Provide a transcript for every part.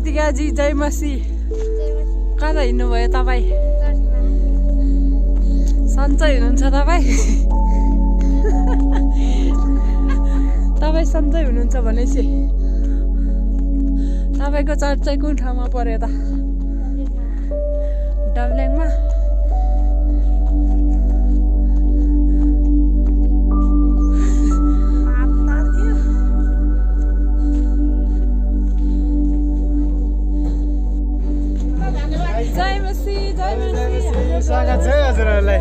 राधिकाजी जय मसी। कता हिँड्नुभयो तपाईँ? सन्चै हुनुहुन्छ तपाईँ? तपाईँ सन्चै हुनुहुन्छ भनेपछि तपाईँको चर्च चाहिँ कुन ठाउँमा पर्यो त? डब्ल्याङमा। स्वागत छ हजुरहरूलाई।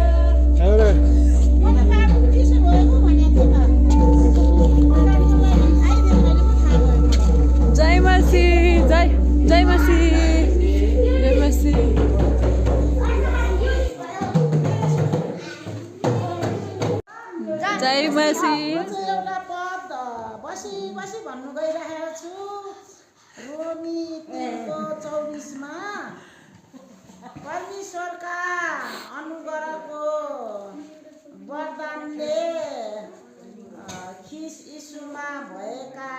जय मसी, जय जय मसी, जय मसी। जय मसी। एउटा पद बसी बसी भन्नु गइरहेको छु। रोमी 3:24 परमेश्वरका अनुग्रहको वरदानले ख्रीष्ट यीशुमा भएका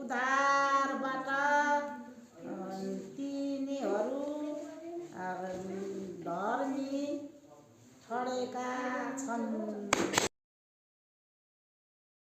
उद्धारबाट तिनीहरू धर्मी ठहरेका छन्।